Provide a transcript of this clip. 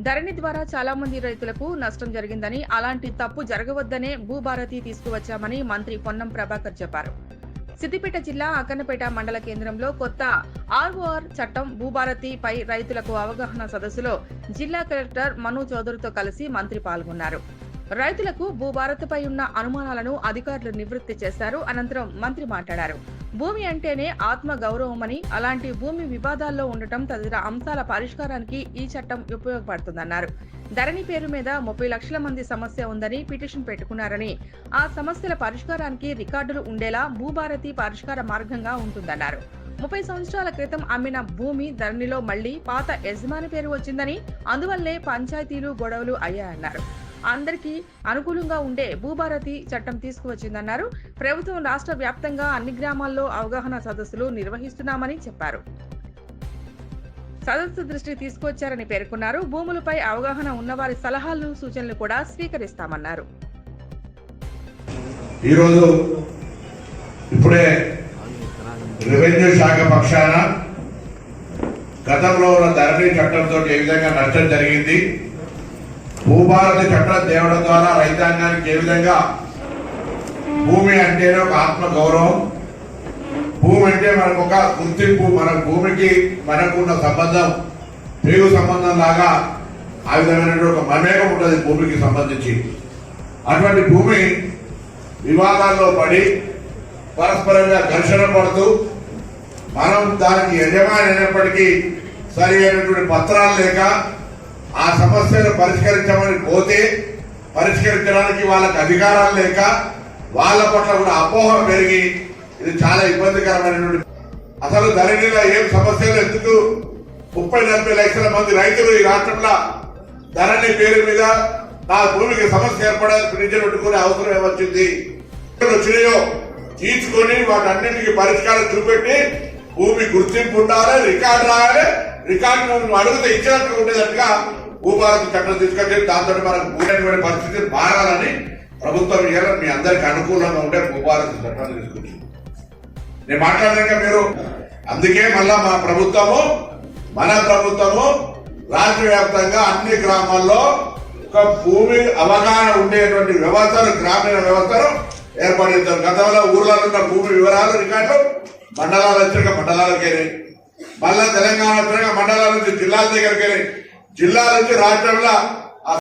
ధరణి ద్వారా చాలా మంది రైతులకు నష్టం జరిగిందని, అలాంటి తప్పు జరగవద్దనే భూభారతి తీసుకువచ్చామని మంత్రి పొన్నం ప్రభాకర్ చెప్పారు. సిద్దిపేట జిల్లా అక్కన్నపేట మండల కేంద్రంలో కొత్త ఆర్ఓఆర్ చట్టం భూభారతిపై రైతులకు అవగాహన సదస్సులో జిల్లా కలెక్టర్ మను చౌదరితో కలిసి మంత్రి పాల్గొన్నారు. రైతులకు భూభారతిపై ఉన్న అనుమానాలను అధికారులు నివృత్తి చేశారు. అనంతరం మంత్రి మాట్లాడారు. భూమి అంటేనే ఆత్మ గౌరవమని, అలాంటి భూమి వివాదాల్లో ఉండటం తదితర అంశాల పరిష్కారానికి ఈ చట్టం ఉపయోగపడుతుందన్నారు. ధరణి పేరు మీద 30 లక్షల మంది సమస్య ఉందని పిటిషన్ పెట్టుకున్నారని, ఆ సమస్యల పరిష్కారానికి రికార్డులు ఉండేలా భూభారతి పరిష్కార మార్గంగా ఉంటుందన్నారు. 30 సంవత్సరాల క్రితం అమ్మిన భూమి ధరణిలో మళ్లీ పాత యజమాని పేరు వచ్చిందని, అందువల్లే పంచాయతీలు గొడవలు అయ్యాయన్నారు. అందరికీ అనుకూలంగా ఉండే భూభారతి చట్టం తీసుకువచ్చిందన్నారు. ప్రభుత్వం రాష్ట్ర వ్యాప్తంగా అన్ని గ్రామాల్లో అవగాహన సదస్సులు నిర్వహిస్తున్నామని చెప్పారు. సదస్సు దృష్టికి తీసుకొచ్చారని పేర్కొన్నారు. భూములపై అవగాహన ఉన్నవారి సలహాలు, సూచనలు కూడా స్వీకరిస్తామన్నారు. ఈరోజు ఇప్పుడే రెవెన్యూ శాఖ పక్షాన గతంలో ఉన్న ధరణి చట్టంతో ఏ విధంగా నష్టం జరిగింది, భూభారతి చట్టం తేవడం ద్వారా రైతాంగానికి ఏ విధంగా భూమి అంటేనే ఒక ఆత్మ గౌరవం, భూమి అంటే మనకు ఒక గుర్తింపు, మన భూమికి మనకు ఉన్న సంబంధం పేరు సంబంధం లాగా ఆ విధమైనటువంటి ఒక మమేకం ఉంటుంది భూమికి సంబంధించి. అటువంటి భూమి వివాదాల్లో పడి పరస్పరంగా ఘర్షణ పడుతూ మనం దానికి యజమాని అయినప్పటికీ సరి అయినటువంటి పత్రాలు లేక ఆ సమస్యను పరిష్కరించమని పోతే పరిష్కరించడానికి వాళ్ళకి అధికారాలు లేక వాళ్ళ పట్ల కూడా అపోహ పెరిగి ఇది చాలా ఇబ్బందికరమైనటువంటి. అసలు ధరణిలో ఏం సమస్యలు ఎందుకు 30-40 లక్షల మంది రైతులు ఈ రాష్ట్రంలో ధరణి పేరు మీద నా భూమికి సమస్య ఏర్పడాలి పిటిషన్ పెట్టుకునే అవసరం ఏమొచ్చింది, వచ్చినాయో తీసుకొని వాటన్నింటికి పరిష్కారం చూపెట్టి భూమి గుర్తింపు ఉండాలి, రికార్డు రాయాలి, రికార్డు అడిగితే ఇచ్చినట్టు ఉండేటట్టుగా భూభారతి చట్టం తీసుకొచ్చి దాంతో మనకు భూమి పరిస్థితి మారాలని ప్రభుత్వం ఇవ్వాలి. మీ అందరికి అనుకూలంగా ఉండే భూభారతి చట్టాన్ని తీసుకొచ్చి నేను మాట్లాడాక మీరు అందుకే మళ్ళా మన ప్రభుత్వము రాష్ట్ర వ్యాప్తంగా అన్ని గ్రామాల్లో ఒక భూమి అవగాహన ఉండేటువంటి వ్యవస్థను, గ్రామీణ వ్యవస్థను ఏర్పడిస్తారు. గతంలో ఊర్లలో ఉన్న భూమి వివరాలు రికార్డు మండలాలు వచ్చాక మండలాలకు వెళ్ళి, మళ్ళా తెలంగాణ వచ్చాక మండలాల నుంచి జిల్లాల దగ్గరికి వెళ్ళి, జిల్లాల నుంచి రాష్ట్రంలో